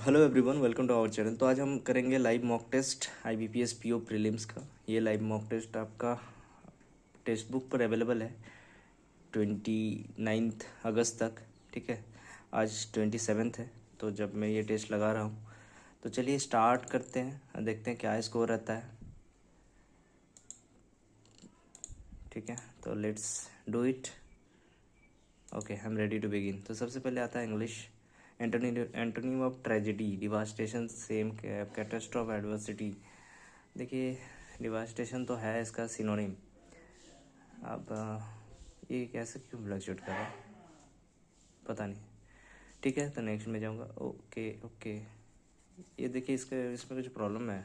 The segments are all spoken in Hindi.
Hello everyone, welcome to our channel. तो आज हम करेंगे live mock test IBPS PO prelims का। ये लाइव मॉक टेस्ट आपका टेक्स्ट बुक पर अवेलेबल है 29 अगस्त तक। ठीक है, आज 27 है, तो जब मैं ये टेस्ट लगा रहा हूँ तो चलिए स्टार्ट करते हैं, देखते हैं क्या स्कोर रहता है। ठीक है, तो let's do it. Okay, I am ready to begin. तो सबसे पहले आता है English. Antonym of tragedy, devastation, same, catastrophe, adversity. देखिए, डिवास्टेशन तो है इसका सिनोनिम। अब ये कैसे क्यों फ्लक्चुएट कर रहा है पता नहीं। ठीक है, तो नेक्स्ट में जाऊँगा। ओके ओके, ये देखिए इसमें कुछ प्रॉब्लम है।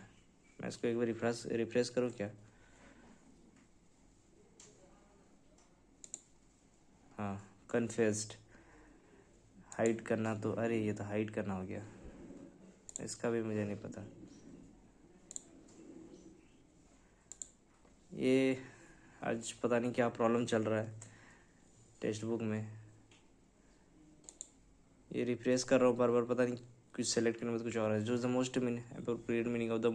मैं इसको एक बार रिफ्रेश करूँ क्या? हाँ, कन्फेस्ड। हाइड करना, तो अरे ये तो हाइड करना हो गया, इसका भी मुझे नहीं पता। ये आज पता नहीं क्या प्रॉब्लम चल रहा है टेक्स्ट बुक में। ये रिफ्रेश कर रहा हूँ बार बार, पता नहीं कुछ सेलेक्ट करने में कुछ और है। जो the most appropriate meaning of the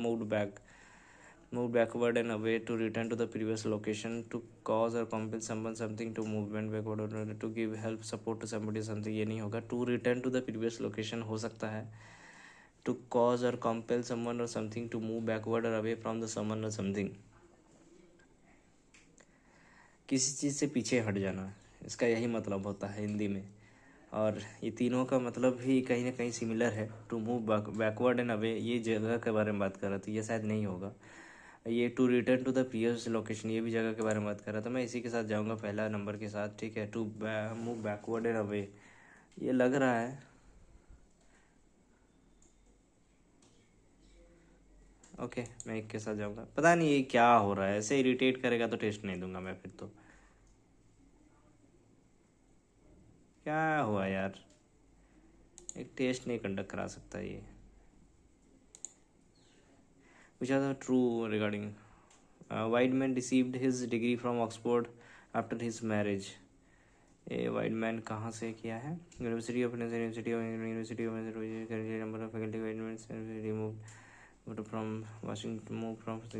move backward and away to return to the previous location, to cause or compel someone something, to movement backward, to give help support to somebody something. ये नहीं होगा। To return to the previous location हो सकता है। To cause or compel someone or something to move backward or away from the someone or something, किसी चीज़ से पीछे हट जाना, इसका यही मतलब होता है हिंदी में। और ये तीनों का मतलब भी कहीं ना कहीं सिमिलर है। To move backward and away, ये जगह के बारे में बात कर रहा था, ये शायद नहीं होगा। ये to return to the previous location, ये भी जगह के बारे में बात कर रहा था। मैं इसी के साथ जाऊंगा, पहला नंबर के साथ। ठीक है, to move backward and away, ये लग रहा है। ओके, मैं एक के साथ जाऊंगा। पता नहीं ये क्या हो रहा है, ऐसे इरिटेट करेगा तो टेस्ट नहीं दूंगा मैं फिर तो। क्या हुआ यार, एक टेस्ट नहीं कंडक्ट करा सकता ये। Which are the true regarding Weidman received his degree from Oxford after his marriage. ये वाइडमैन कहाँ से किया है? University of number of faculty Weinman remove from Washington, move from to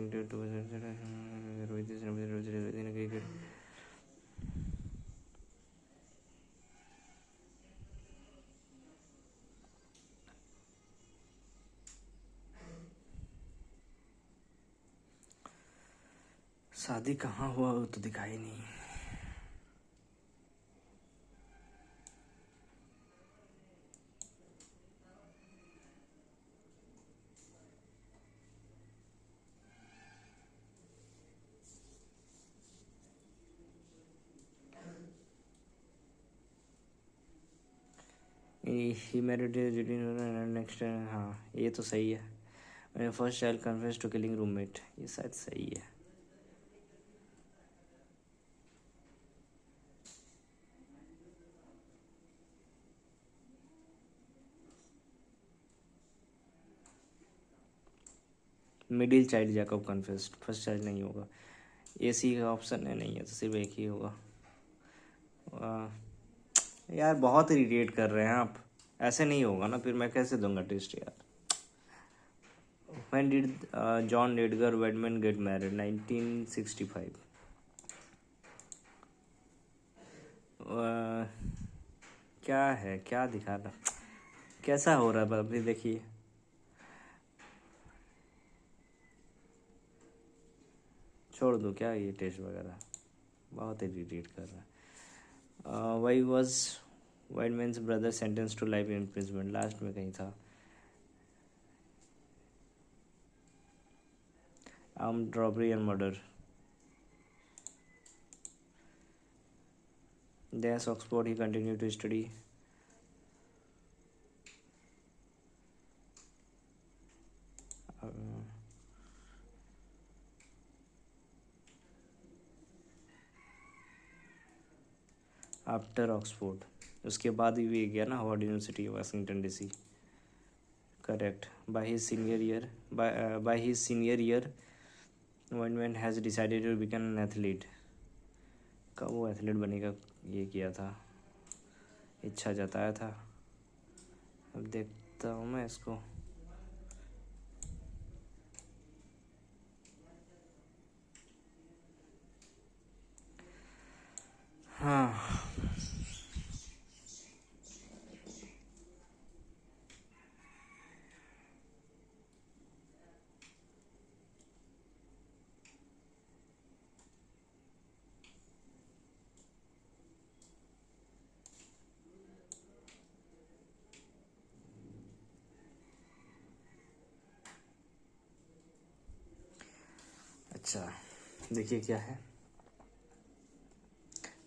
शादी कहाँ हुआ वो तो दिखाई नहीं। ही मैरिड नेक्स्ट, हाँ ये तो सही है। First child confess to killing roommate, ये शायद सही है। Middle child Jacob confessed, first child नहीं होगा। ए सी का ऑप्शन है, नहीं है तो सिर्फ एक ही होगा। यार बहुत इरिटेट कर रहे हैं आप, ऐसे नहीं होगा ना, फिर मैं कैसे दूंगा टेस्ट यार। When did John Edgar Wedman get married? 1965। क्या है, क्या दिखा रहा, कैसा हो रहा है अभी देखिए। छोड़ दो क्या ये टेस्ट वगैरह, बहुत इरिटेट कर रहा है। Why was Weinman's brother sentence to life imprisonment, last में कहीं था। Armed robbery and murder. There's Oxford, he continued to study. After Oxford, उसके बाद भी गया ना Harvard university Washington DC। Correct. By his senior year Weinman has decided to become an athlete. कब वो एथलीट बनेगा ये किया था, इच्छा जताया था। अब देख देखता हूँ मैं इसको। हाँ, अच्छा देखिए क्या है,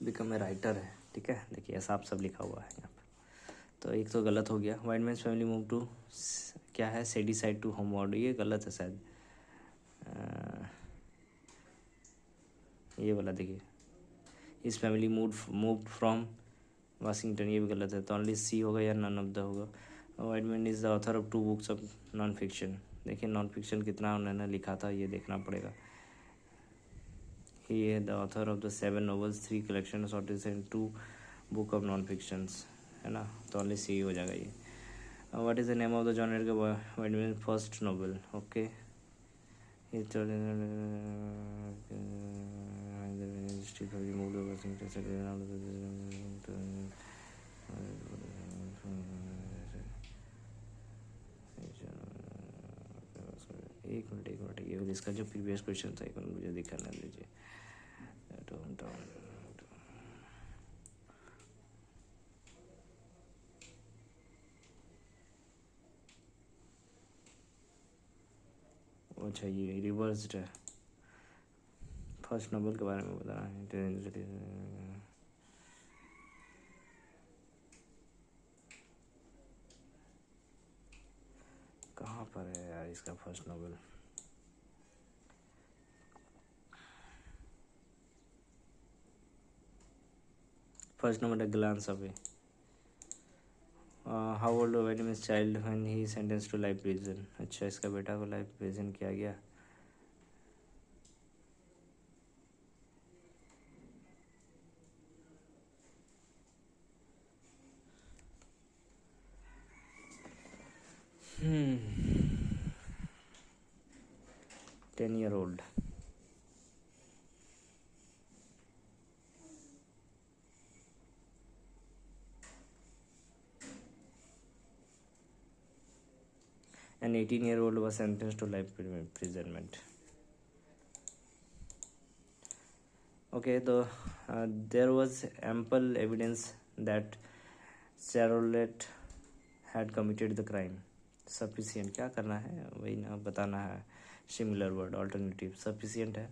बिकम ए राइटर है, ठीक है। देखिए ऐसा आप सब लिखा हुआ है यहाँ पर, तो एक तो गलत हो गया। White man's family move to क्या है, सेडी साइड टू होमवर्ड, ये गलत है शायद। ये वाला देखिए, इस फैमिली मूव फ्रॉम वाशिंगटन, ये भी गलत है। तो ओनली सी होगा या नन ऑफ द होगा। White man is the author of 2 books of non fiction. देखिए नॉन फिक्शन कितना उन्होंने लिखा था ये देखना पड़ेगा। ही है the author of the 7 novels, 3 collections shorties and 2 book of non fictions, है ना। तो ओनली सी हो जाएगा ये। What is the name of the John Edgar white man first novel, okay. एक मिनट ये इसका जो प्रीवियस क्वेश्चन था एक मिनट मुझे दिखाने दीजिए। अच्छा ये रिवर्स्ड है, फर्स्ट नोवेल के बारे में बताना है। कहाँ पर है यार इसका फर्स्ट नोवेल? फर्स्ट नोवेल है glance away. How old when miss child when he sentence to life prison. अच्छा इसका बेटा को लाइफ प्रिजन किया गया। hmm 10-year old। An 18-year-old was sentenced to life imprisonment. Okay, there was ample evidence that Charlotte had committed the crime. Sufficient क्या करना है वही ना बताना है, सिमिलर वर्ड ऑल्टरनेटिव सफिशिएंट है।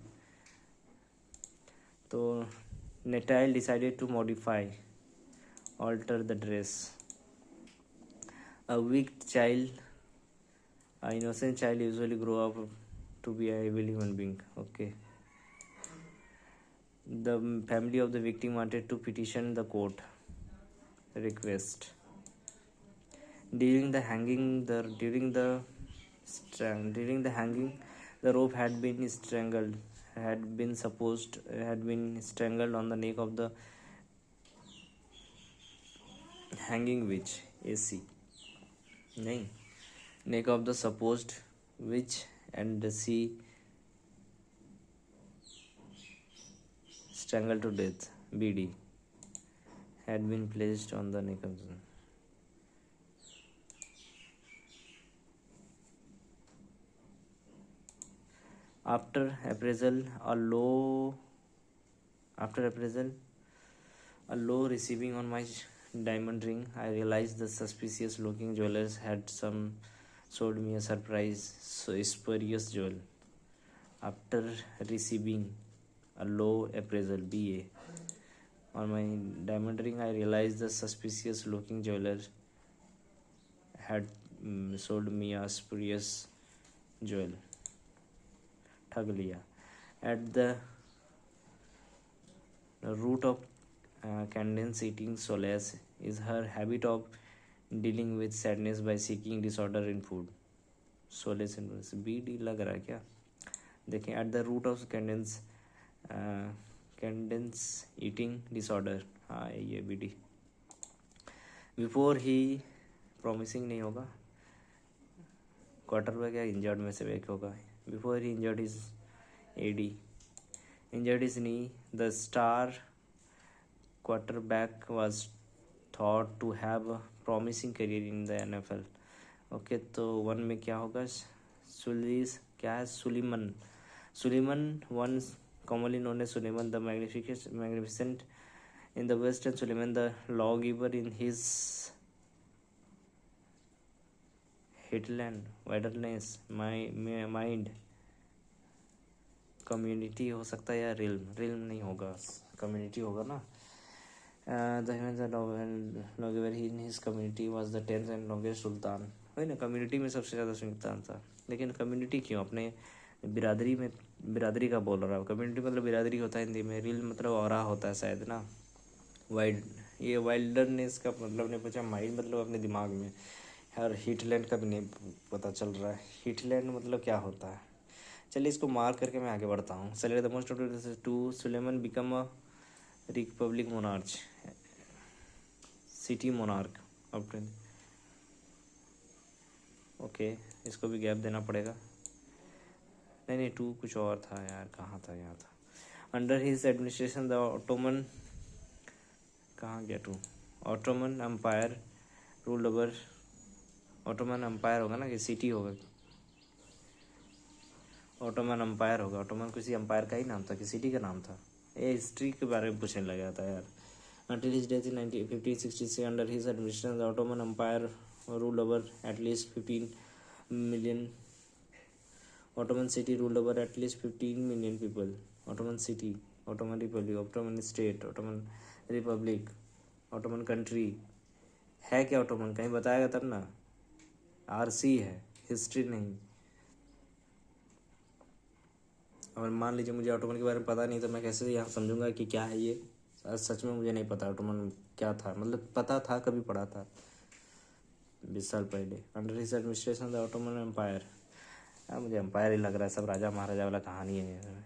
तो Natalie decided to alter the dress. A weak child, an innocent child usually grow up to be a evil human being. Okay. The family of the victim wanted to petition the court request. During the hanging, the rope had been strangled. Had been strangled on the neck of the hanging witch. AC. नहीं. Neck of the supposed witch and she strangled to death. BD had been placed on the neck of the. After appraisal, a low receiving on my diamond ring, I realized the suspicious looking jewelers had sold me a spurious jewel. After receiving a low appraisal BA on my diamond ring, I realized the suspicious looking jeweler had sold me a spurious jewel. ठग लिया. At the root of Candace eating solace is her habit of dealing with sadness by seeking disorder in food. Solace in BD लग रहा है क्या? देखें, at the root of Candace eating disorder, हाँ ये BD. Before he promising नहीं होगा, क्वार्टरबैक या इंजर्ड में से एक होगा. Before he injured his AD, injured his knee, the star quarterback was thought to have a promising career in the NFL. Okay तो वन में क्या होगा. क्या है, सुलीमन one commonly known as Suleiman the Magnificent in the West, and Suleiman the lawgiver in his hinterland wilderness mind. Community हो सकता है या रिल्म नहीं होगा, कम्युनिटी होगा ना. The lawgiver in his community was the 10th and longest sultan. वही ना, कम्युनिटी में सबसे ज़्यादा सुल्तान था. लेकिन कम्युनिटी क्यों, अपने बिरादरी का बोल रहा है. कम्युनिटी मतलब बिरादरी होता है हिंदी में. रिल्म मतलब औरा होता है शायद ना. ये वाइल्डरनेस का मतलब नहीं पूछा. माइंड मतलब अपने दिमाग में. और हिटलैंड का भी नहीं पता चल रहा है. हिटलैंड मतलब क्या होता है. चलिए इसको मार्क करके मैं आगे बढ़ता हूँ. Select the most of to. Suleiman become a republic monarch, city monarch of. Okay, इसको भी गैप देना पड़ेगा. नहीं, टू कुछ और था यार. कहाँ था, यहाँ था. Under his administration the Ottoman, कहाँ गया to. Ottoman empire ruled over. Ottoman empire होगा ना कि सिटी होगा. ऑटोमन एम्पायर होगा. ऑटोमन किसी एम्पायर का ही नाम था कि सिटी का नाम था. ये हिस्ट्री के बारे में पूछने लगा था यार. Until his death in 1566, under his administration, the Ottoman Empire ruled over at least 15 million. Ottoman city ruled over at least 15 million people. Ottoman city, Ottoman Republic, Ottoman state, Ottoman Republic, Ottoman country. है क्या ऑटोमन, कहीं बताएगा तब ना. RC है, हिस्ट्री नहीं. और मान लीजिए मुझे ऑटोमन के बारे में पता नहीं, तो मैं कैसे यहाँ समझूंगा कि क्या है ये. सच में मुझे नहीं पता ऑटोमन क्या था. मतलब पता था, कभी पढ़ा था 20 साल पहले. Under his administration the Ottoman empire. मुझे एम्पायर ही लग रहा है, सब राजा महाराजा वाला कहानी है.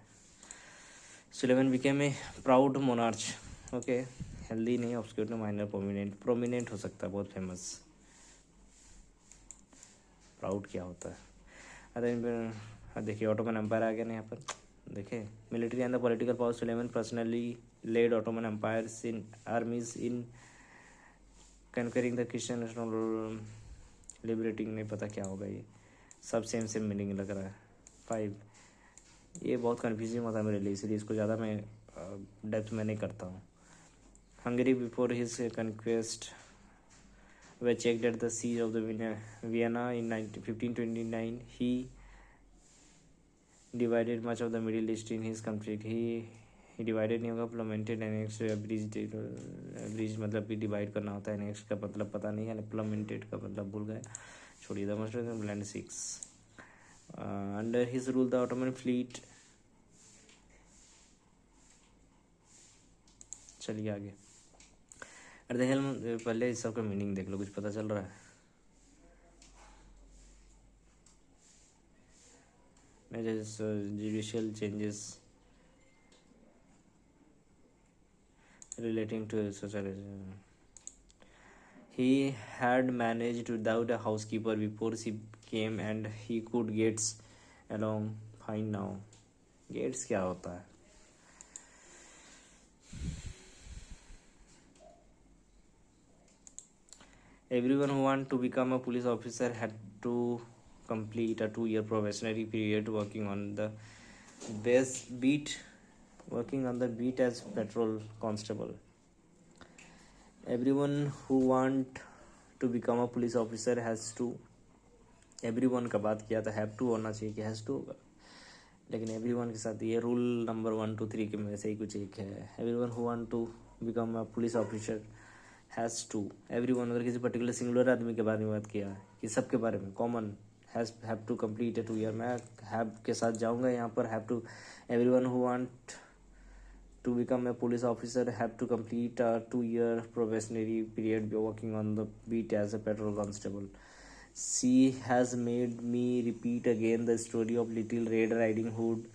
Suleiman became a proud monarch. Okay, healthy नहीं, ऑब्सक्योर माइनर, प्रोमिनेंट हो सकता है, बहुत फेमस. प्राउड क्या होता है. अरे देखिए ऑटोमन एम्पायर आ गया ना यहाँ पर. देखिए military and the political power. Suleiman personally led Ottoman empires in armies in conquering the Christian, liberating. नहीं पता क्या होगा ये. सब सेम मीनिंग लग रहा है. 5 ये बहुत कन्फ्यूजिंग होता है मेरे लिए, इसलिए इसको ज़्यादा मैं डेप्थ में नहीं करता हूँ. Hungary before his conquest were checked at the siege of the Vienna in 1529. He divided much of the Middle East in his conflict. He divided नहीं होगा, plummeted annexed, abridged मतलब कि डिवाइड करना होता है. annexed का मतलब पता नहीं है, plummeted का मतलब भूल गए, छोड़िए. the most of the land 6. Under his rule the Ottoman fleet. चलिए आगे. At the helm. पहले इस सब का मीनिंग देख लो, कुछ पता चल रहा है. Measures, judicial changes relating to socialism. He had managed without a housekeeper before she came, and he could get along fine now. Gates क्या होता है. Everyone who wanted to become a police officer had to complete a 2-year probationary period working on the beat as patrol constable. Everyone who want to become a police officer has to. everyone का बात किया था, have to होना चाहिए कि has to होगा. लेकिन everyone के साथ ये रूल नंबर 1, 2, 3 के में से ही कुछ एक है. everyone who want to become a police officer has to. Everyone अगर किसी पर्टिकुलर सिंगुलर आदमी के बारे में बात किया कि सबके बारे में common. Have to complete a 2 year. मैं हैव के साथ जाऊंगा यहाँ पर. Have to. Everyone who want to become a police officer have to complete a 2 year probationary period working on the beat as a patrol constable. She has made me repeat again the story of little red riding hood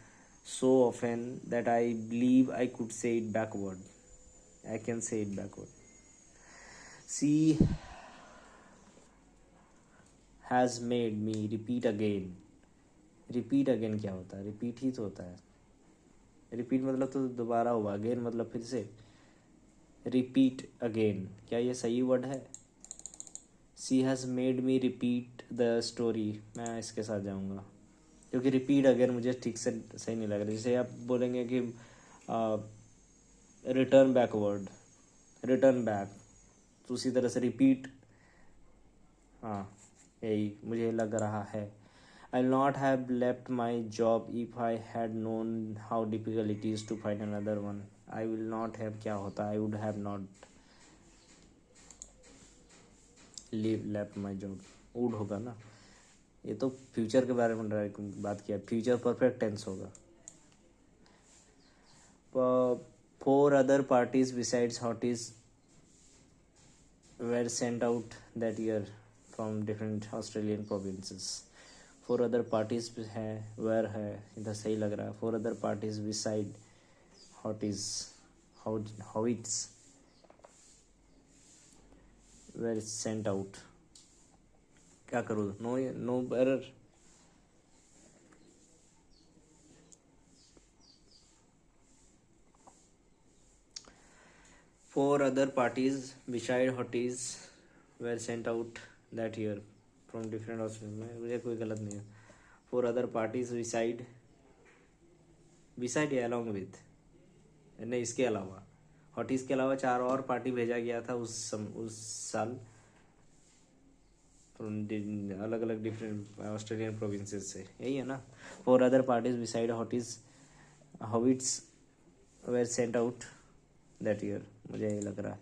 so often that I believe I could say it backward. I can say it backward. She has made me repeat again. Repeat again क्या होता है? रिपीट ही तो होता है। रिपीट मतलब तो दोबारा हुआ, अगेन मतलब फिर से। रिपीट अगेन, क्या ये सही वर्ड है? She has made me repeat the story, मैं इसके साथ जाऊँगा, क्योंकि रिपीट अगेन मुझे ठीक से सही नहीं लग रहा। जैसे आप बोलेंगे कि रिटर्न बैकवर्ड, रिटर्न बैक, तो उसी तरह से रिपीट। हाँ, यही मुझे लग रहा है। I will not have left my job if I had known how difficult it is to find another one. I will not have क्या होता है? I would have not leave left my job, would होगा ना। ये तो फ्यूचर के बारे में बात किया, फ्यूचर परफेक्ट टेंस होगा। Four other parties besides Howitt's were sent out that year from different Australian provinces. Four other parties है, वेयर है, इधर सही लग रहा है। Four other parties beside Howitt's Howitts were sent out. क्या करूँ? No no error. Four other parties beside Howitt's were sent out that year from different Australia. मुझे कोई गलत नहीं है। Four other parties beside, beside या अलॉन्ग विथ, नहीं इसके अलावा, हॉटीज के अलावा चार और पार्टी भेजा गया था उस साल अलग अलग डिफरेंट ऑस्ट्रेलियन प्रोविंसेस से, यही है ना। Four other parties beside Howitt's Howitts were sent out that year, मुझे यही लग रहा है।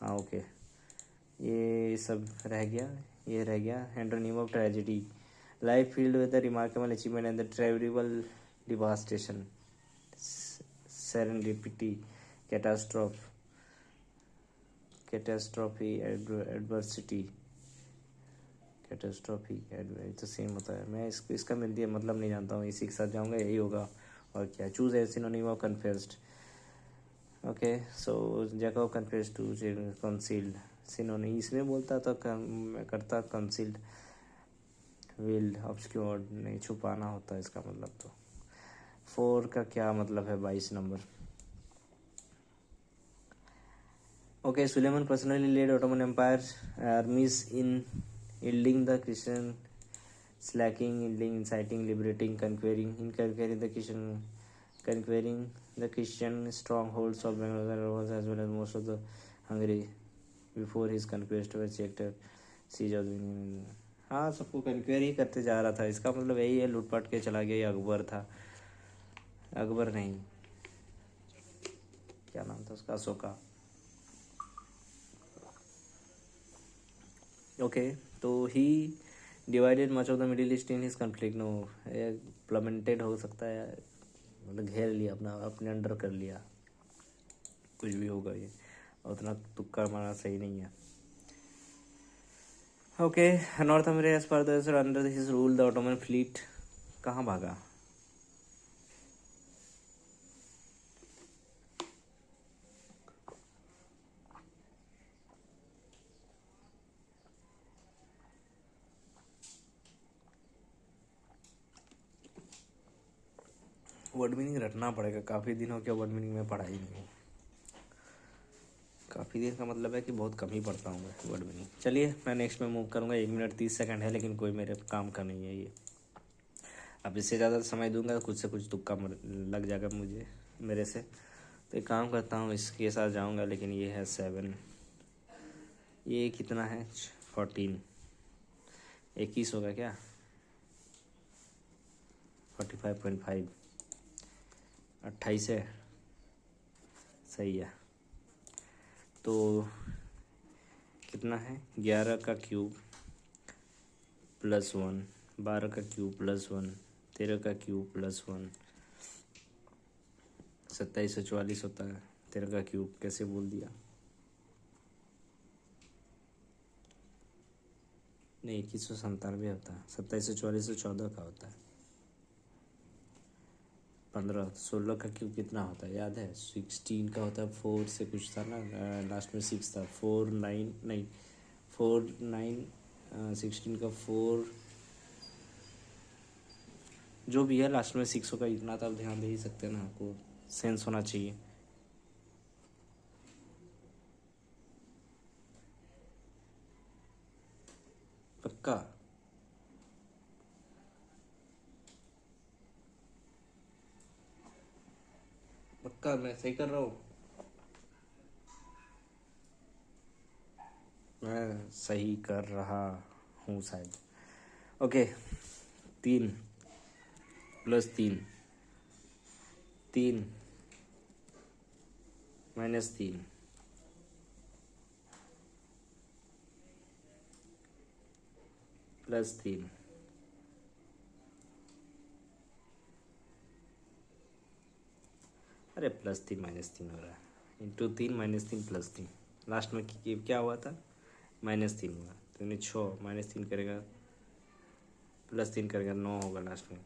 हाँ ओके, ये सब रह गया, ये रह गया। Antonym of tragedy, life filled with the remarkable achievement and the terrible devastation, serendipity, catastrophe, catastrophe, adversity, catastrophe, तो सेम होता है। मैं इसका मतलब नहीं जानता हूँ, इसी के साथ जाऊँगा, यही होगा। और क्या? Choose a synonym of confessed. Okay, so Jacob confessed to concealed, synonym इसमें बोलता तो करता कंसील्ड, विल्ड, ऑब्सक्योर्ड, नहीं छुपाना होता है इसका मतलब। तो फोर का क्या मतलब है? 22 number. Okay, Suleiman personally led Ottoman empire armies in yielding the Christian, slacking, yielding, inciting, liberating, conquering, in conquering the Christian strongholds of Bangalore as well as most of the Hungary before his conquest were checked siege of the। हाँ, सबको कन्क्वेयर ही करते जा रहा था, इसका मतलब यही है। लूटपाट के चला गया, ये अकबर था। अकबर नहीं, क्या नाम था उसका? अशोका। ओके, तो he divided much of the Middle East in his conflict. No, implemented हो सकता है, मतलब घेर लिया, अपने अंडर कर लिया, कुछ भी होगा ये, उतना तुक्का मारना सही नहीं है। Okay, north America under his rule the Ottoman fleet कहाँ भागा? वर्ड मीनिंग रटना पड़ेगा, काफ़ी दिन हो गया वर्ड मीनिंग में पढ़ा ही नहीं। काफ़ी दिन का मतलब है कि बहुत कम ही पढ़ता हूँ मैं वर्ड मीनिंग। चलिए, मैं नेक्स्ट में मूव करूँगा। 1 मिनट 30 सेकंड है, लेकिन कोई मेरे काम का नहीं है ये। अब इससे ज़्यादा समय दूंगा तो कुछ से कुछ तुक्का लग जाएगा मुझे, मेरे से। तो एक काम करता हूँ, इसके साथ जाऊँगा, लेकिन ये है 7, ये कितना है? 14, 21 होगा क्या? 45.5, 28 है, सही है। तो कितना है? 11 का क्यूब +1, 12 का क्यूब +1, 13 का क्यूब +1, 2744 होता है। 13 का क्यूब कैसे बोल दिया? नहीं, 2197 होता है। 2744 तो 14 का होता है। 15, 16 का क्यूब कितना होता है याद है? 16 का होता है, 4 से कुछ था ना, लास्ट में 6 था। 4 9 नहीं, 4 9 16 का 4, जो भी है लास्ट में 6 होगा, इतना तो आप ध्यान दे ही सकते हैं ना, आपको सेंस होना चाहिए। पक्का? पक्का मैं सही कर रहा हूँ? मैं सही कर रहा हूँ शायद। ओके, 3 + 3, 3 - 3 + 3, अरे +3 - 3 हो रहा है, इंटू 3 - 3 +3, लास्ट में क्या हुआ था? -3 हुआ, तो नहीं 6 -3 करेगा, +3 करेगा 9 होगा लास्ट में।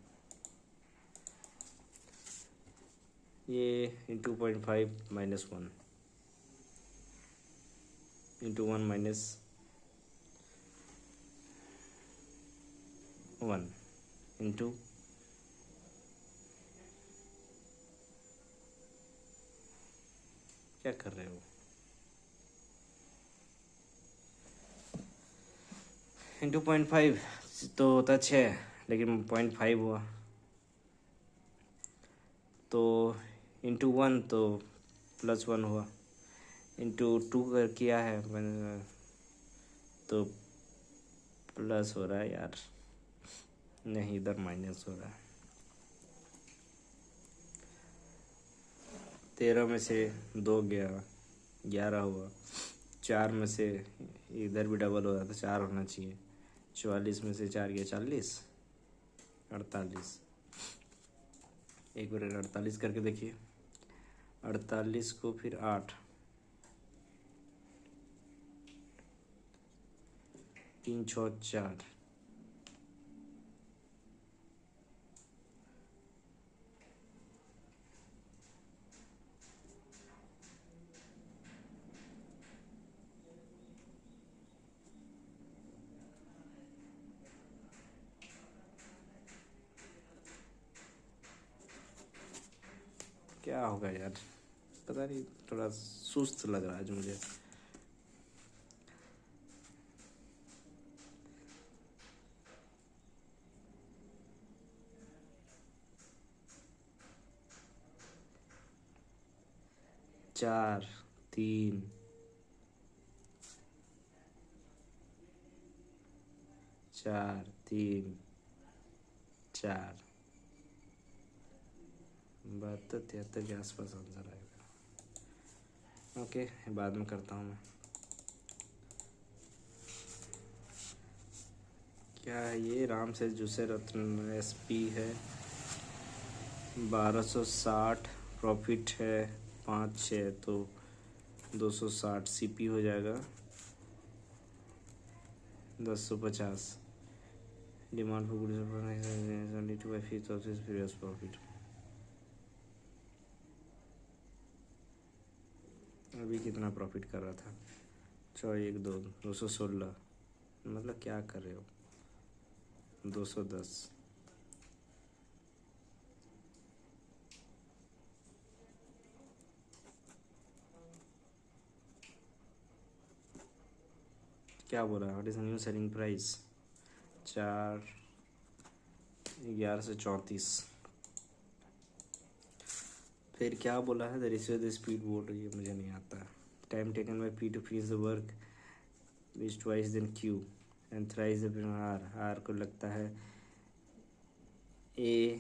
ये इंटू 0.5 - 1 इंटू 1 - 1 इंटू क्या कर रहे हो? इंटू 0.5 तो होता 6, लेकिन 0.5 हुआ, तो इंटू 1 तो +1 हुआ, इंटू 2 कर किया है तो प्लस हो रहा है यार, नहीं इधर माइनस हो रहा है। 13 में से 2 गया, 11 हुआ, 4 में से इधर भी डबल हो रहा था, 4 होना चाहिए, 44 में से 4 गया 40, 48, एक बार 48 करके देखिए, 48 को फिर 8, 3 6 4, क्या होगा यार, पता नहीं, थोड़ा सुस्त लग रहा है आज मुझे। चार, 3, 4, 3, 4, 72, 73 के आसपास आंसर आएगा। ओके, बाद में करता हूँ मैं। क्या है ये? राम से जूसे रत्न SP है 1260, प्रॉफिट है 5-6, तो 260, CP हो जाएगा 1050, डिमांड फॉर गुड्स प्रॉफिट। अभी कितना प्रॉफिट कर रहा था? 4 1 2 216, मतलब क्या कर रहे हो? 210, क्या बोला? What is new selling price? 4 11 से 34, फिर क्या बोला है? The ratio the speed board, ये मुझे नहीं आता। Time taken by P to finish the work is twice then Q and thrice the R को लगता है A,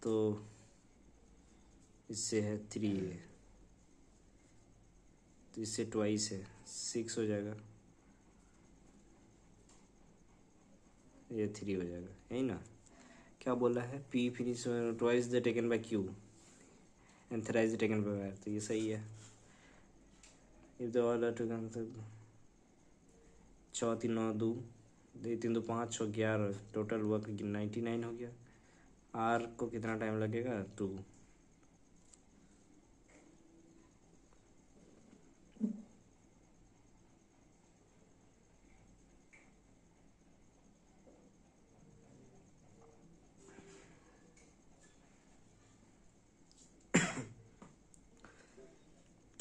तो इससे है 3A, तो इससे ट्वाइस है 6 हो जाएगा, ये 3 हो जाएगा, यही ना? क्या बोला है? P finish twice the taken by Q and thrice the taken by R, तो ये सही है। If the all are to 4 3 9 2, 3 2 5 6 11, total work 99 हो गया। R को कितना टाइम लगेगा? 2,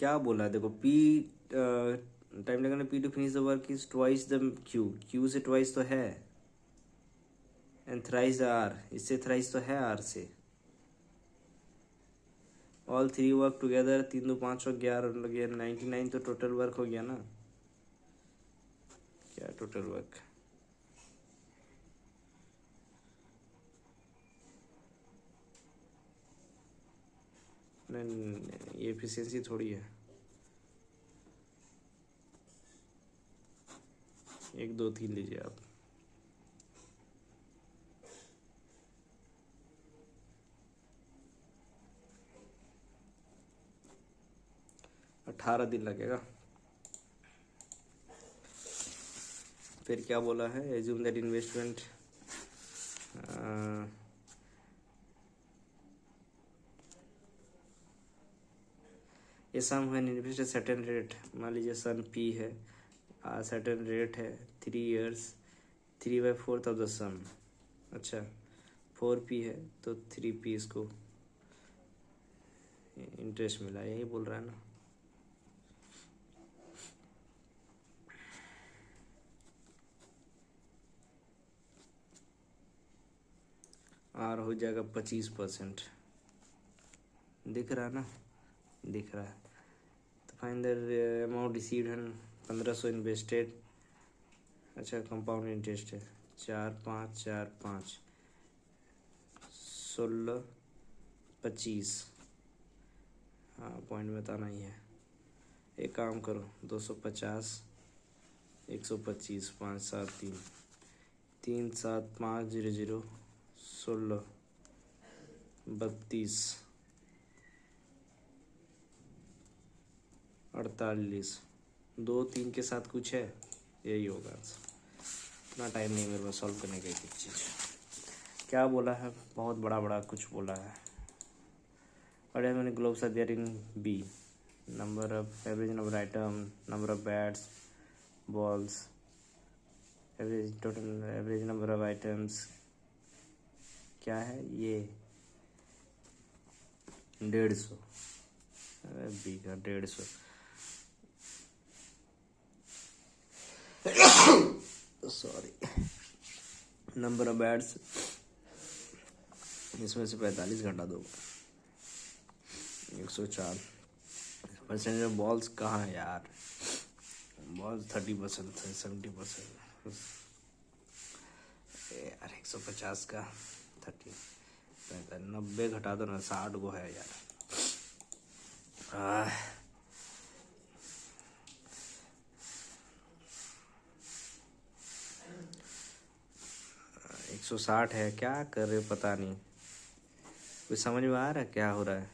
क्या बोला है देखो, पी टाइम लगेगा P to finish the work is twice the Q, Q से ट्वाइस तो है, एंड थ्राइस द आर, इससे थ्राइस तो है आर से। ऑल थ्री वर्क टुगेदर, 3 2 5 और 11 99, तो टोटल वर्क हो गया ना। क्या टोटल वर्क, नहीं ये एफिशिएंसी थोड़ी है। 1 2 3 लीजिए आप। अठारह दिन लगेगा। फिर क्या बोला है, एज्यूम दैट इन्वेस्टमेंट ये सम व्हेन इन्वेस्ट सर्टेन रेट, मान लीजिए सन पी है, सर्टेन रेट है 3 years, 3/4 ऑफ द सम। अच्छा 4p है तो 3p इसको इंटरेस्ट मिला, यही बोल रहा है ना। आर हो जाएगा 25%, दिख रहा है ना, दिख रहा है। तो फाइंड द अमाउंट रिसीव्ड है 1500 इन्वेस्टेड। अच्छा कंपाउंड इंटरेस्ट है 4 5 4 5 16 25। हाँ पॉइंट बताना ही है। एक काम करो 250 125 5 7 3 3 7 5 0 0 16 32 48 2 3 के साथ कुछ है, यही होगा। इतना टाइम नहीं मेरे पास सॉल्व करने का एक चीज़। क्या बोला है, बहुत बड़ा बड़ा कुछ बोला है। और मैंने globes are there in B, number of average number item, number of bats balls, average total average number of items, क्या है ये 150, बी का 150। सॉरी, नंबर ऑफ बैट्स इसमें से 45 घटा दो, 104। परसेंटेज ऑफ बॉल्स कहाँ है यार, बॉल्स 30% थे, 70% यार। 150 का 30 90 घटा दो ना, 60 गो है यार। 160 है, क्या कर रहे हो पता नहीं, कुछ समझ में आ रहा है क्या हो रहा है।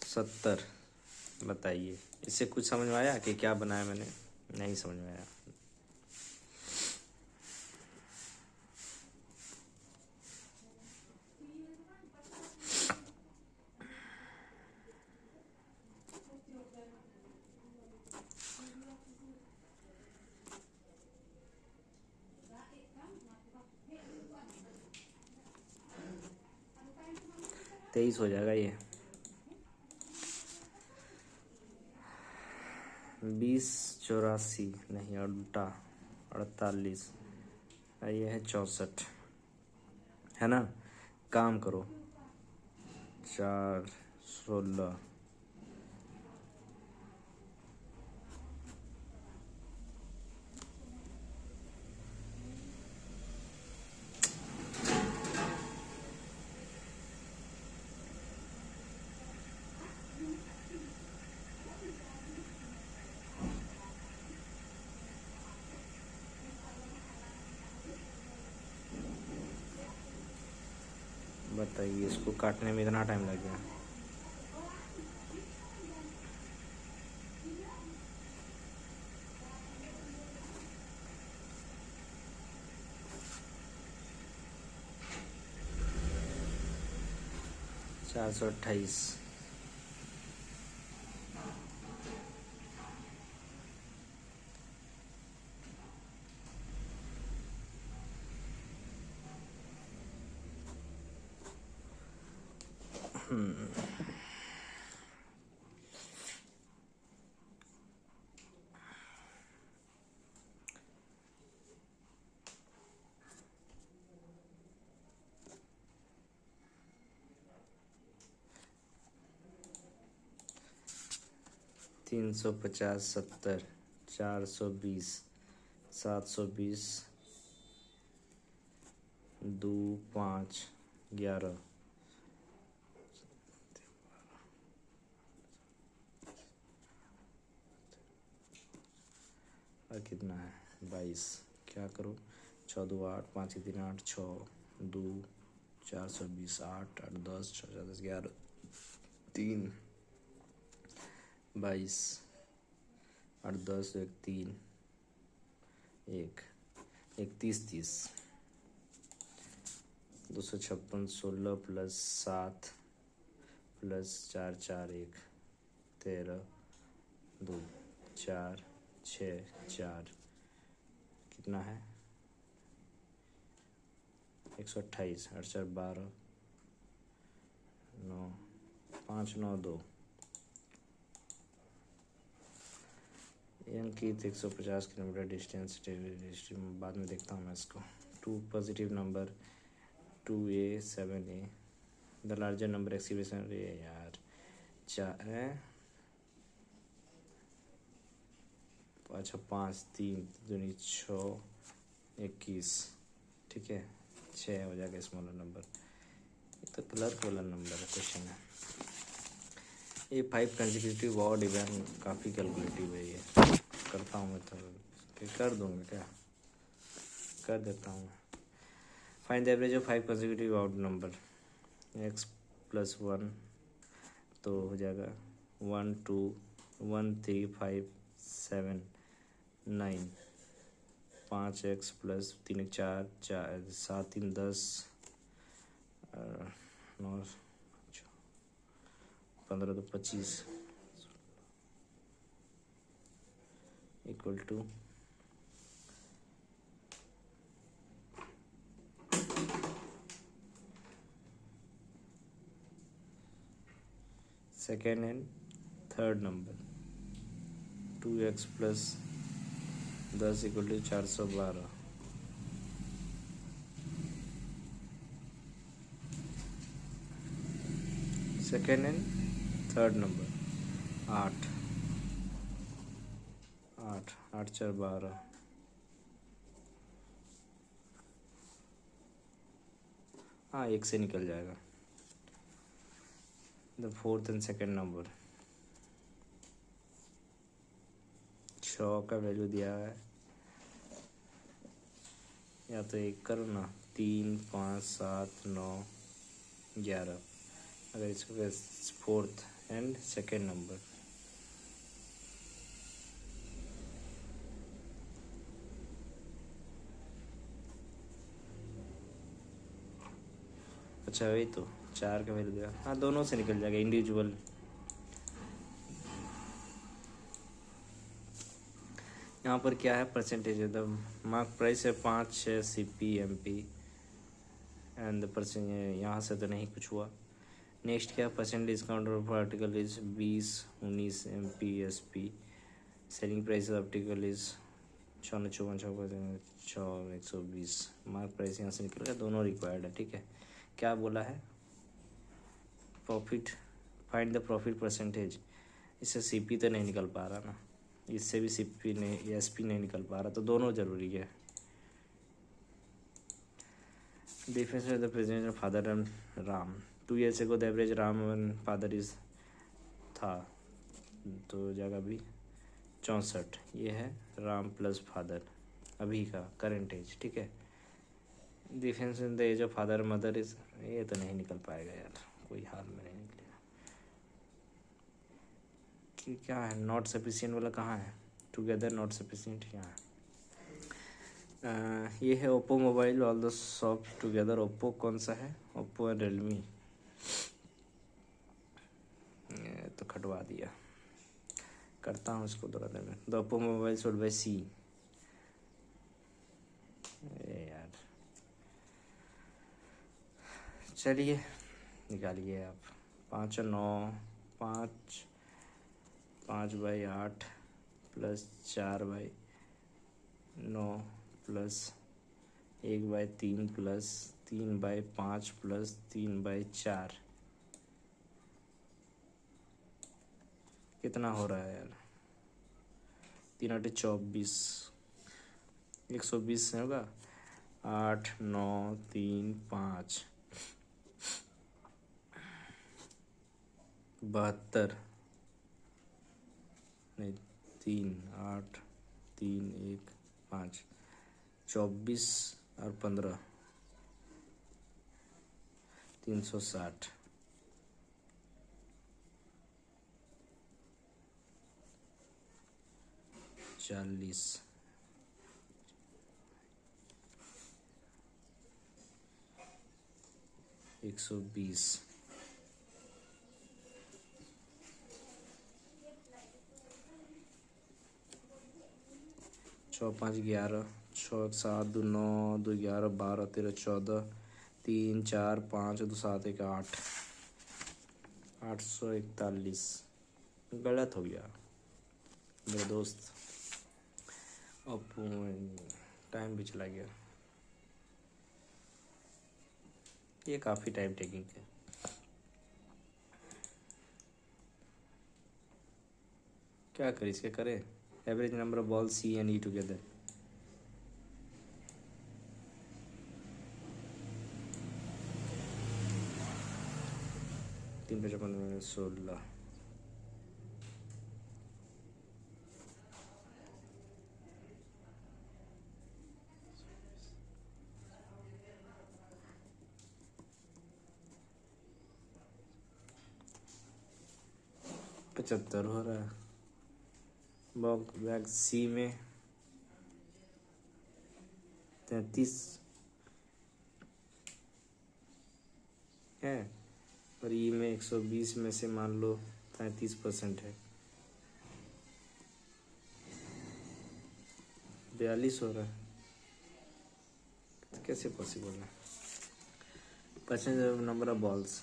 70 बताइए, इससे कुछ समझ में आया कि क्या बनाया मैंने, नहीं समझ में आया। तेईस हो जाएगा ये। 20 84 नहीं, उल्टा 48, ये है 64 है ना। काम करो 4 16 बताइए, इसको काटने में इतना टाइम लग गया। चार 428। 350, 70, 420, 720, 2, 5, 11, और कितना है 22। क्या करूँ, 6 2 8, 5 3 8, 6 2 420, 8 8 10, 6 10 11, 3 22, 8 10 1 3 1 31 30, 256, 16 प्लस 7 प्लस 4 4 1 13 2 4 6 4, कितना है 128, 8 4 12, 9 5 9 2। अंकित 150 किलोमीटर डिस्टेंस, बाद में देखता हूँ मैं इसको। 2 positive number 2a 7a, the larger number exhibition रे यार 4 है। अच्छा 5 3 दूनी 6 21, ठीक है 6 हो जाएगा स्मॉलर नंबर। ये तो क्लर्क वाला नंबर है, क्वेश्चन है ये। 5 कंसेक्यूटिव ऑड इवन काफ़ी कैलकुलेटिव है ये। करता हूँ मैं तो कर दूँगा, क्या कर देता हूँ। Find the average of 5 consecutive odd number, x + 1 तो हो जाएगा 1 2 1 3 5 7 9, 5x + 3 4 4 7 3 10, 9 15 तो 25 = second and third number 2x + 10 = 412। Second and third number 8 8 8 4 12, हाँ 1 से निकल जाएगा। The fourth and second number 6 का वैल्यू दिया है, या तो 1 करो ना, 3 5 7 9 11। अगर इसको फोर्थ एंड सेकेंड नंबर अच्छा वही तो 4 का वैल्यू दिया, हाँ दोनों से निकल जाएगा इंडिविजुअल। यहाँ पर क्या है परसेंटेज है, द मार्क प्राइस है 5 6 CP MP and the percent, यहाँ से तो नहीं कुछ हुआ। नेक्स्ट क्या percent discount of article is 20 19 MP SP, selling price article is 6 54 6 120। Mark price यहाँ से निकल गया, दोनों रिक्वायर्ड है, ठीक है। क्या बोला है, profit, find the profit percentage. इससे CP तो नहीं निकल पा रहा ना, इससे भी CP नहीं SP नहीं निकल पा रहा, तो दोनों ज़रूरी है। Difference of the present of father and Ram 2 years ago the average Ram and father is था, तो जगह भी 64। ये है राम प्लस फादर अभी का करंट एज, ठीक है। Difference in the age of father mother is, ये तो नहीं निकल पाएगा यार, कोई हाल में नहीं निकलेगा। कि क्या है नॉट सफिशिएंट वाला, कहाँ है, टुगेदर नॉट सफिशिएंट, यहाँ है। ये है Oppo mobile, all the shop together. Oppo कौन सा है, ओप्पो एंड रियलमी, तो खटवा दिया। करता हूँ इसको थोड़ा देर में। The Oppo mobile sold by C, यार चलिए निकालिए आप 5 9 5 5/8 प्लस 4/9 प्लस 1/3 प्लस 3/5 प्लस 3/4 कितना हो रहा है यार? 3/8 = 24, 120 से होगा। 8 9 3 5 72 नहीं 3 8 3 1 5 24 और 15 360 40 120 6 5 11 6 7 2 9 2 11 12 13 14 3 4 5 2 7 1 8 841 गलत हो गया मेरे दोस्त। अब टाइम भी चला गया, ये काफ़ी टाइम टेकिंग है। क्या करें इसके, करें average number of ball C and E together. तीन 55 16 75 हो रहा है। बॉल बैग सी में 33 है और ई में 120 में से मान लो 33% है, 42 हो रहा है। कैसे पॉसिबल है? परसेंटेज नंबर ऑफ बॉल्स,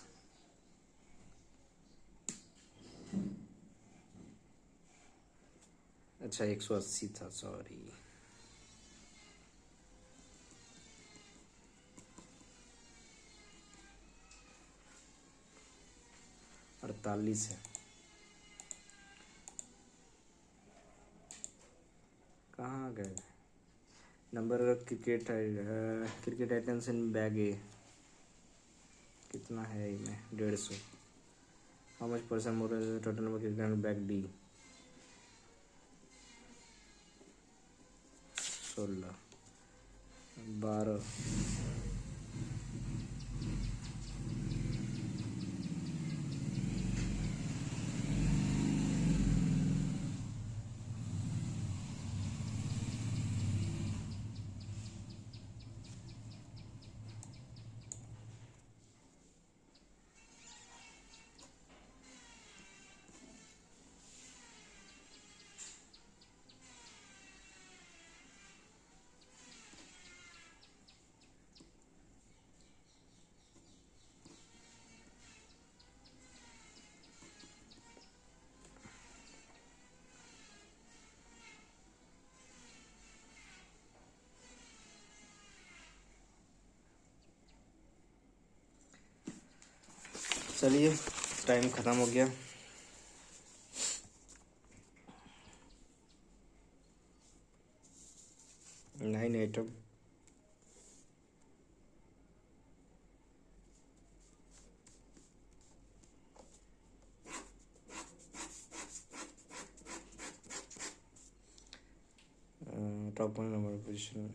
अच्छा 180 था, सॉरी। अड़तालीस है, कहाँ गए नंबर? Cricket items in bag A कितना है? इनमें 150। How much percent more total number cricket bag D? 16 12 चलिए टाइम ख़त्म हो गया। Nine item top one number position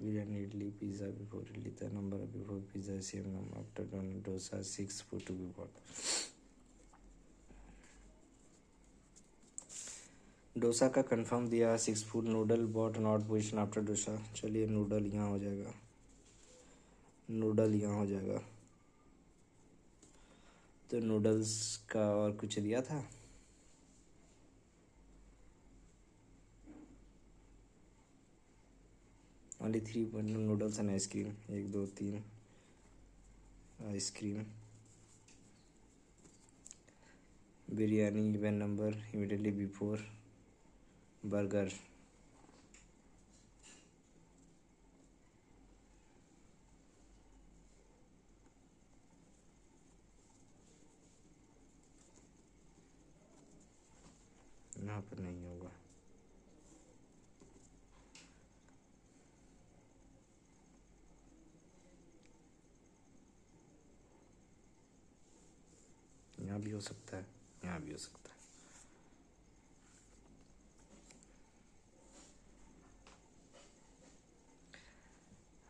biryani, idli, pizza before idli, the number before pizza same number after dosa 6 food to be bought। Dosa का कंफर्म दिया, 6 food. Noodle bought not position after dosa. चलिए नूडल यहाँ हो जाएगा, नूडल यहाँ हो जाएगा। तो नूडल्स का और कुछ दिया था, only 3 noodles and ice cream, 1 2 3 ice cream, biryani even number immediately before, burger, यहाँ पर नहीं होगा। यहाँ भी हो सकता है, यहाँ भी हो सकता है।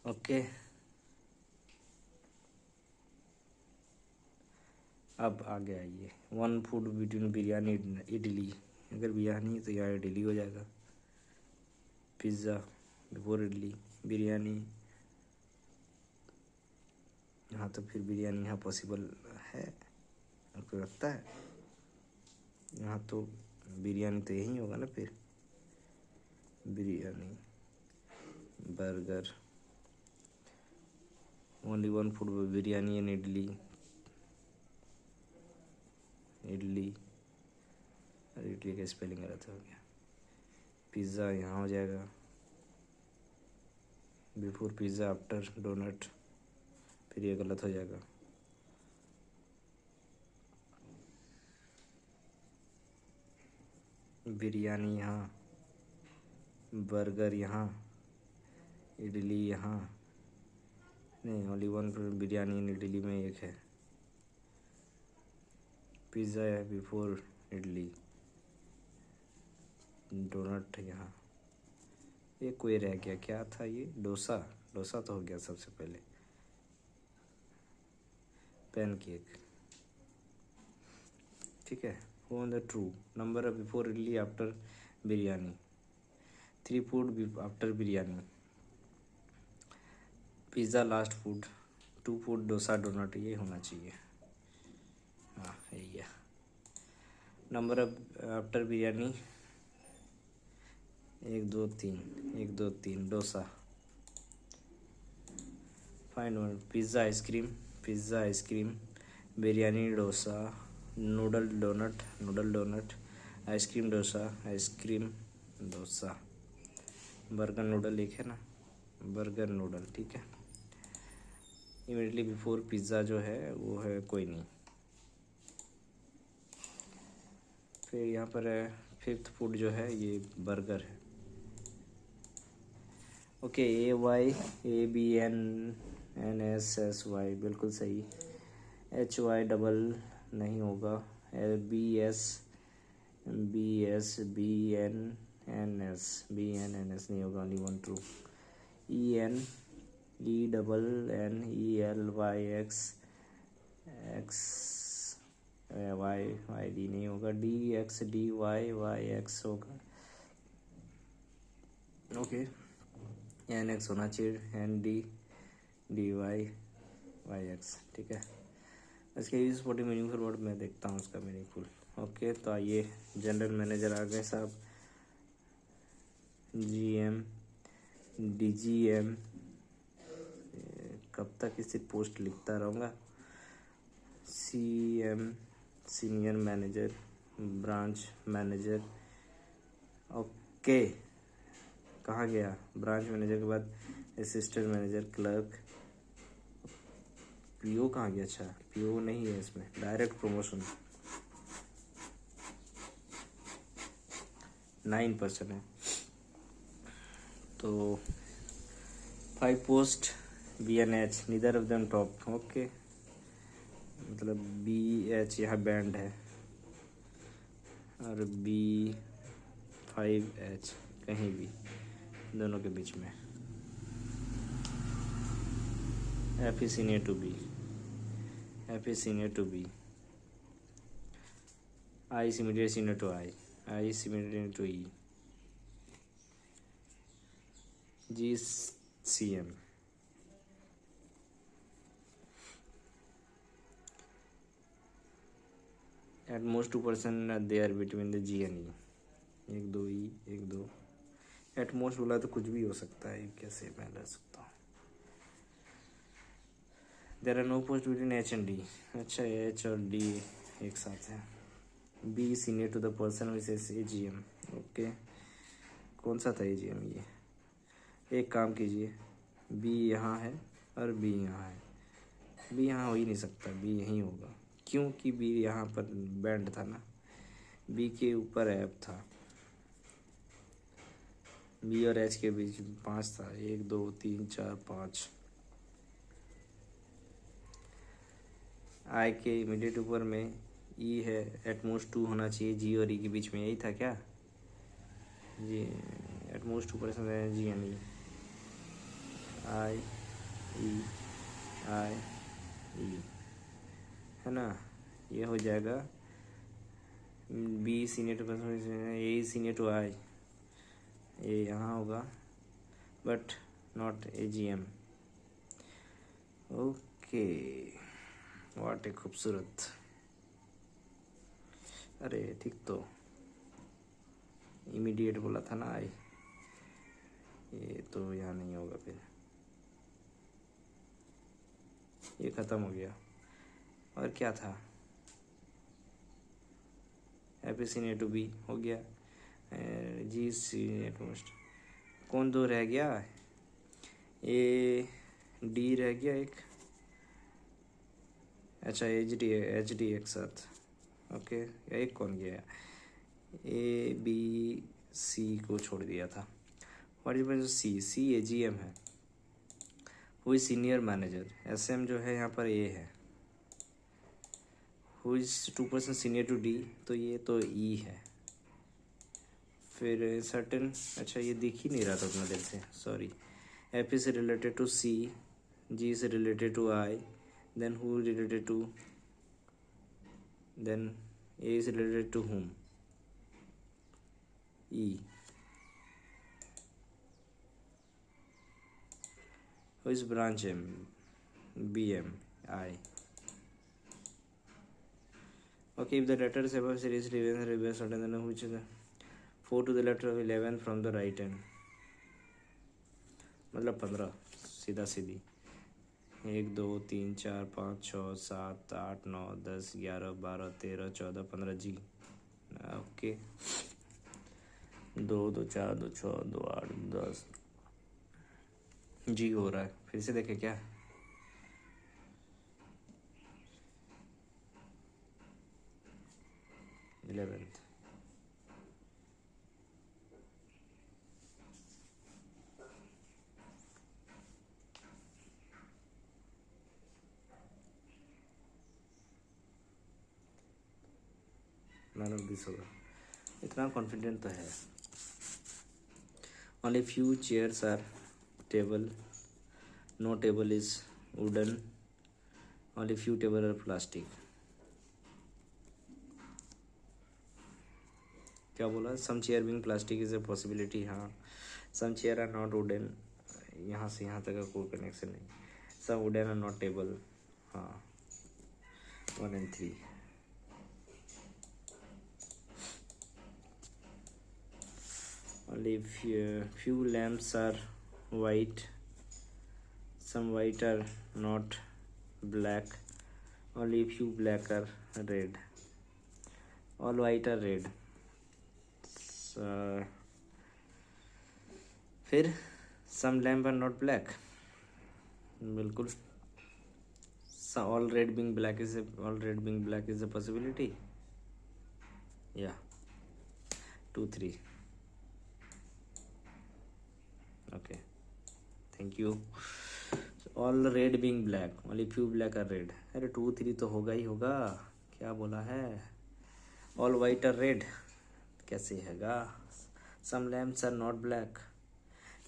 ओके, अब आगे आइए। 1 फूड बिटवीन बिरयानी इडली, अगर बिरयानी है तो यहाँ इडली हो जाएगा। पिज़्ज़ा बिफोर इडली, बिरयानी, यहाँ तो फिर बिरयानी यहाँ पॉसिबल है, आपको लगता है? यहाँ तो बिरयानी तो यही होगा ना फिर, biryani, burger, only 1 food biryani and idli, idli, अरे इडली का स्पेलिंग गलत हो गया। पिज़्ज़ा यहाँ हो जाएगा, बिफोर पिज़्ज़ा आफ्टर डोनट, फिर ये गलत हो जाएगा। बिरयानी यहाँ, बर्गर यहाँ, इडली यहाँ, नहीं ओनली 1 बिरयानी एंड इडली में एक है। पिज़्ज़ा है बिफोर इडली, डोनट यहाँ, ये कोई रह गया, क्या था ये? डोसा, डोसा तो हो गया सबसे पहले। पैनकेक, ठीक है। On the true number before idli after biryani, 3 food after biryani, pizza last food, 2 food dosa donut, ये होना चाहिए। हाँ यही है। Number after biryani 1 2 3, 1 2 3 dosa, fine one, pizza ice cream, pizza ice cream, biryani dosa, noodle donut, noodle donut, ice cream dosa, ice cream dosa, burger noodle एक है ना, बर्गर नूडल, ठीक है। इमीडिएटली बिफोर पिज़्ज़ा जो है वो है कोई नहीं। फिर यहाँ पर है 5th फूड जो है ये बर्गर है। ओके, AYABNNSSY बिल्कुल सही। HY डबल नहीं होगा, BSBNNS नहीं होगा, only 1 true. ENENNELYX X YYD नहीं होगा, DXDYYX होगा। ओके, NX होना चाहिए, NDDYYX, ठीक है। इसके यूज फॉर मीनिंगफुल वर्ड मैं देखता हूँ उसका मीनिंगफुल। ओके, तो आइए जनरल मैनेजर आ गए साहब। GM, DGM, कब तक इसी पोस्ट लिखता रहूँगा। CM, senior manager, branch manager. Okay, कहाँ गया? ब्रांच मैनेजर के बाद असिस्टेंट मैनेजर, क्लर्क, PO कहाँ गया? अच्छा, PO नहीं है इसमें, डायरेक्ट प्रमोशन 9% है। तो 5 post BNH, neither of them top. Okay, मतलब BH यहाँ बैंड है और B5H कहीं भी, दोनों के बीच में। F is senior to B, F is senior to B, I is immediate senior to I is immediate to E, G is CM, at most 2% they are between the G and E, 1 2 E 1 2, at most बोला तो कुछ भी हो सकता है, कैसे मैं लड़ सकता हूँ। There are no post between H and D. अच्छा, एच और डी एक साथ है। B senior to the person which is A G M. Okay, कौन सा था ए जी एम ये? एक काम कीजिए, बी यहाँ है और बी यहाँ है। बी यहाँ हो ही नहीं सकता, बी यहीं होगा, क्योंकि बी यहाँ पर बैंड था ना, बी के ऊपर ऐप था। बी और एच के बीच 5 था, 1 2 3 4 5। आई के इमीडिएट ऊपर में ई है, एटमोस्ट 2 होना चाहिए, जी और ई के बीच में, यही था क्या? जी, एटमोस्ट ऊपर से जी एन ई, आई ई है ना, ये हो जाएगा B senior to A senior to I, ये यहाँ होगा but not A G M. Okay, what a खूबसूरत। अरे ठीक तो इमीडिएट बोला था ना आई, ये तो यहाँ नहीं होगा, फिर ये ख़त्म हो गया। और क्या था? एपी सीनियर टू बी हो गया, जी सीनियर टू मोस्ट। कौन दो रह गया? ए डी रह गया एक। अच्छा, एच डी एक साथ। ओके, एक कौन गया? ए बी सी को छोड़ दिया था। What is C? C A G M है, who is senior manager. S M जो है यहाँ पर ए है, who is 2% senior to D, तो ये तो ई है। फिर सर्टेन, अच्छा ये दिख ही नहीं रहा था उतना देर से, sorry. F is related to C, G is related to I, then who related to, then A is related to whom, E. Who is branch M? BM, I. Okay, if the letter is above seriously even reverse certain, then which is the 4 to the letter of 11 from the right hand, मतलब 15, सीधा सीधी। 1 2 3 4 5 6 7 8 9 10 11 12 13 14 15 जी। ओके, 2 2 4 2 6 2 8 10 जी हो रहा है। फिर से देखें क्या? इलेवेंथ, नन ऑफ दिस होगा, इतना कॉन्फिडेंट तो है। Only few chairs are table, no table is wooden, only few table are plastic. क्या बोला? Some chair being plastic is a possibility. हाँ, some chair are not wooden, यहाँ से यहाँ तक का कोई कनेक्शन नहीं। Some wooden are not table, हाँ, 1 and 3। Only few lamps are white, some white are not black, only few black are red, all white are red। फिर some lamp are not black, बिल्कुल। all red being black is a possibility, yeah, 2 3। okay, thank you। All red being black, only few black are red. अरे 2 3 तो होगा ही होगा, क्या बोला है? ऑल वाइट आर रेड कैसे हैगा? सम लैम्प्स आर नॉट ब्लैक,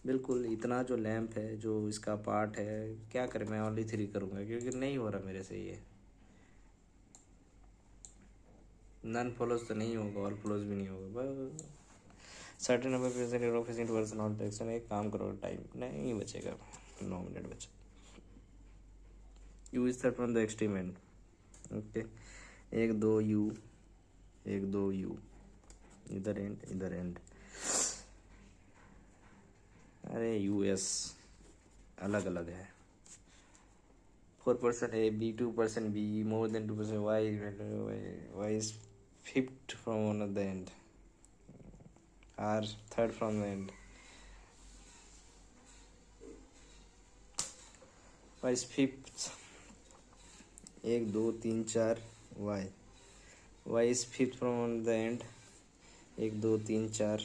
बिल्कुल। इतना जो लैम्प है, जो इसका पार्ट है, क्या करें, मैं ओनली 3 करूँगा क्योंकि नहीं हो रहा मेरे से ये। नन फॉलोज तो नहीं होगा, ऑल फॉलोज भी नहीं होगा। Certain number of facing towards not direction. एक काम करो, टाइम नहीं बचेगा, 9 मिनट बचे। You is start from the extreme and. Okay, 1 2 you, 1 2 you, इधर एंड इधर एंड। अरे यूएस अलग अलग है. 4% A, B 2% B, more than 2% Y is fifth from one of the end, R third from the end. Y is fifth. 1 2 3 4 Y is fifth from the end. 1 2 3 4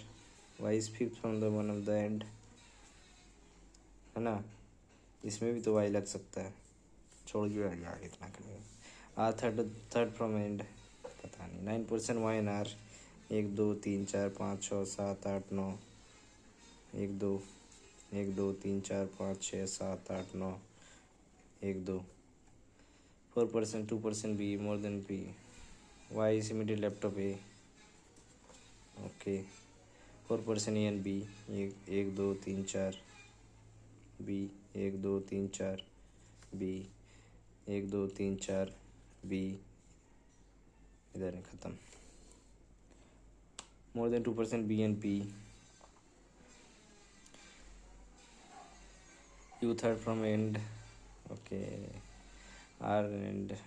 Y is fifth from the one of the end, है ना. इसमें भी तो Y लग सकता है. छोड़ के यार इतना करेंगे. R third from and. पता नहीं. 9% Y N R. 1 2 3 4 5 6 7 8 9. 1 2 1 2 3 4 5 6 7 8 9. 1 2. 4% 2% B, more than B. Y is immediate left of A. Okay. 4% A and B. 1 2 3 4 B. 1 2 3 4 B. 1 2 3 4 B. इधर है ख़त्म. More than 2% B and P. U third from end. Okay. R and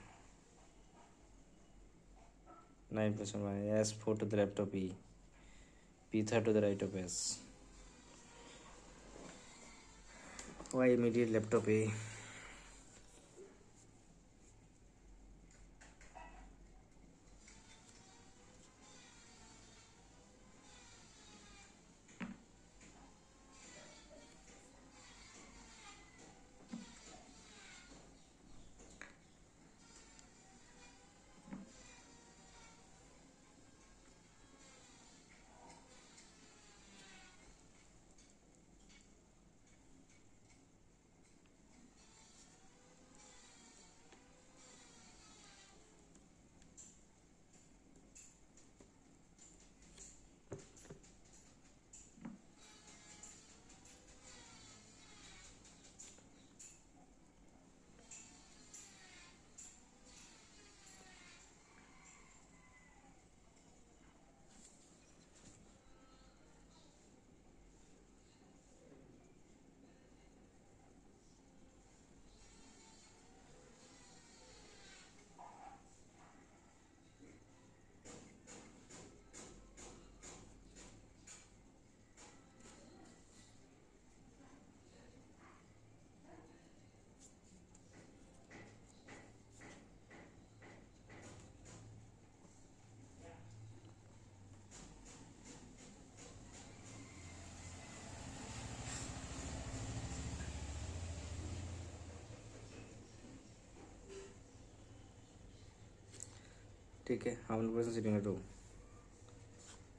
9% Y. S 4 to the left of E. P third to the right of S. Y immediate left of A. ठीक है. How many person sitting at home?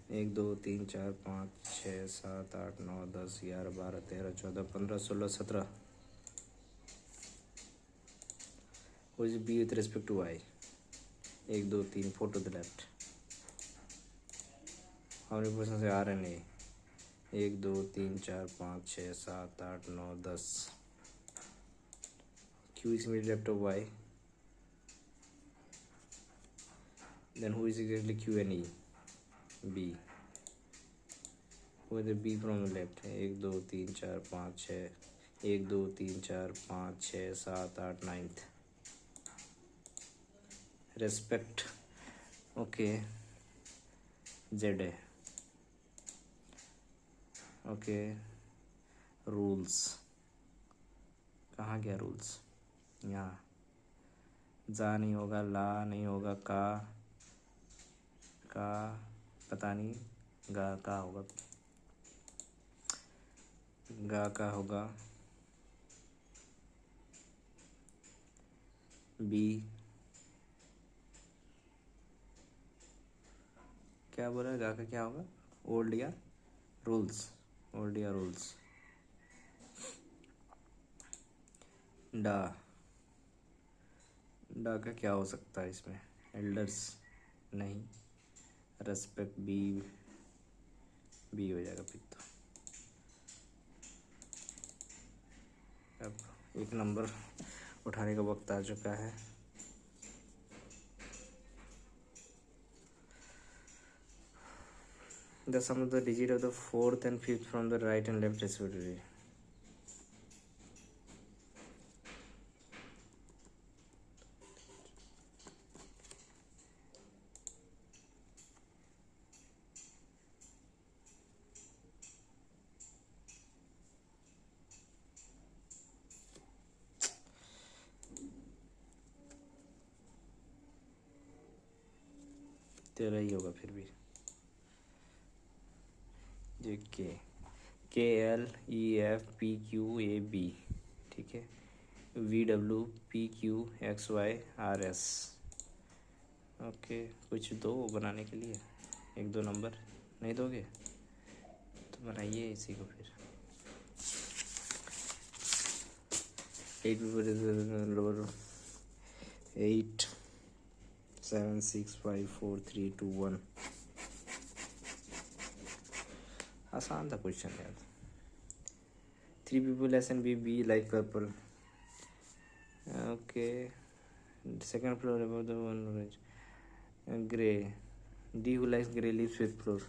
1 2 3 4 5 6 7 8 9 10 11 12 13 14 15 16 17. Who is B with respect to Y? 1 2 3 4 to the left. How many persons are R and A? 1 2 3 4 5 6 7 8 9 10. Q is immediately left of Y. Then who is exactly Q and E? B. Who is the B from the left? 1 2 3 4 5 6. 1 2 3 4 5 6 7 8 9th. Respect. Okay. Z है. Okay. रूल्स. कहाँ गया रूल्स? यहाँ. जा नहीं होगा. ला नहीं होगा. का पता नहीं. गा का होगा. गा का होगा. बी. क्या बोला? गा का क्या होगा? ओल्ड या रूल्स. ओल्ड या रूल्स. डा. डा का क्या हो सकता है इसमें? एल्डर्स नहीं. रेस्पेक्ट. बी हो जाएगा फिर तो. अब एक नंबर उठाने का वक्त आ चुका है. The sum of the digit of the fourth and fifth from the right and left respectively. तेरा ही होगा फिर भी। जे KLEFPQAB, ठीक है। VWPQXYRS। ओके, कुछ दो बनाने के लिए, 1-2 नंबर नहीं दोगे तो बनाइए इसी को फिर। 8 7 6 5 4 3 2 1। आसान था क्वेश्चन यार। 3 people SNB like purple। Okay, second floor above the one orange। Gray, D who likes gray lives 5th floor।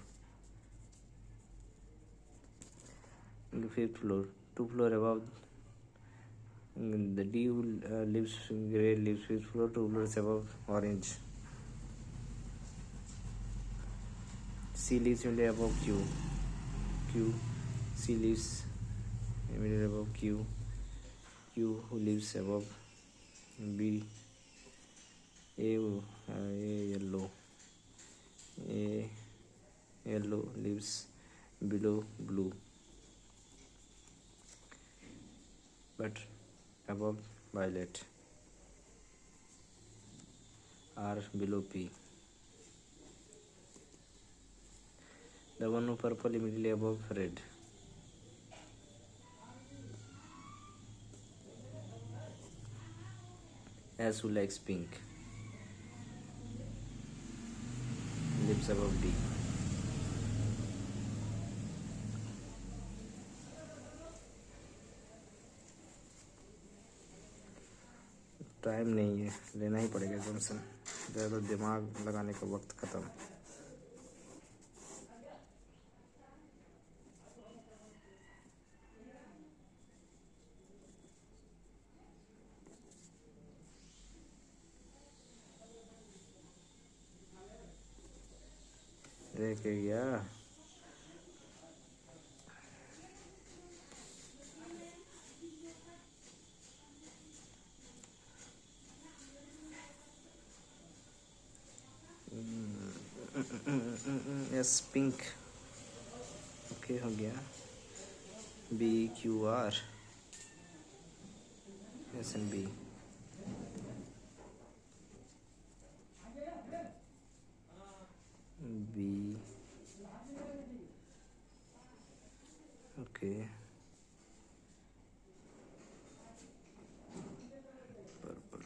5th floor, 2 floor above the D who lives gray lives 5th floor, 2 floors above orange। C lives immediately above Q। C lives immediately above Q who lives above B। A yellow lives below blue but above violet। R below P। The one who purple immediately above red। S who likes pink lives above D। Time नहीं है, लेना ही पड़ेगा टेंशन, ज़्यादा दिमाग लगाने का वक्त ख़त्म। देख गया। Yes, pink. ओके, हो गया। BQR SNB। B, okay, purple.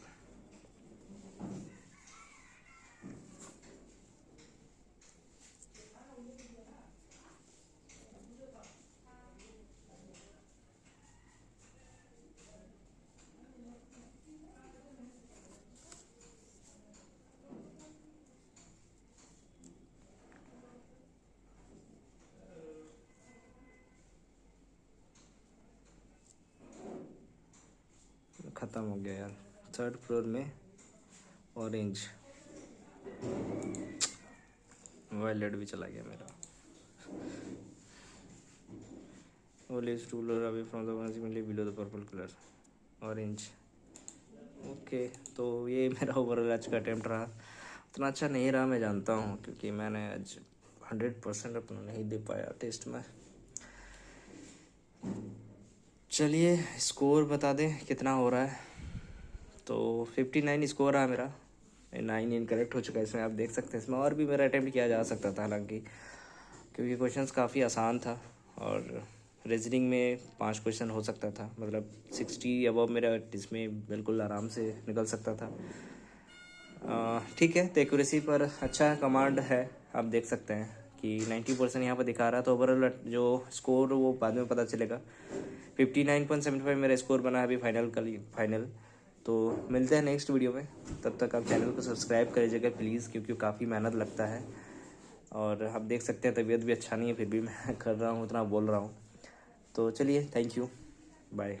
ख़त्म हो गया यार। 3rd फ्लोर में ऑरेंज, वायलेट भी चला गया मेरा। वो lives 2 floor away from the one similarly below the purple colour, orange. Okay, तो ये मेरा ओवरऑल आज का अटैम्प्ट रहा। उतना अच्छा नहीं रहा, मैं जानता हूँ, क्योंकि मैंने आज 100% अपना नहीं दे पाया टेस्ट में। चलिए स्कोर बता दें कितना हो रहा है। तो 59 स्कोर रहा मेरा। 9 इनकरेक्ट हो चुका है इसमें, आप देख सकते हैं। इसमें और भी मेरा अटैम्प्ट किया जा सकता था हालांकि, क्योंकि क्वेश्चंस काफ़ी आसान था और रीजनिंग में 5 क्वेश्चन हो सकता था, मतलब 60 अबव मेरा इसमें बिल्कुल आराम से निकल सकता था। ठीक है, तो एक्यूरेसी पर अच्छा कमांड है, आप देख सकते हैं कि 90% यहाँ पर दिखा रहा है। तो ओवरऑल जो स्कोर वो बाद में पता चलेगा। 59.75 मेरा स्कोर बना है अभी फाइनल। तो मिलते हैं नेक्स्ट वीडियो में, तब तक आप चैनल को सब्सक्राइब कर लीजिएगा प्लीज़, क्योंकि काफ़ी मेहनत लगता है। और आप देख सकते हैं तबीयत भी अच्छा नहीं है, फिर भी मैं कर रहा हूँ, उतना बोल रहा हूँ। तो चलिए, थैंक यू, बाय।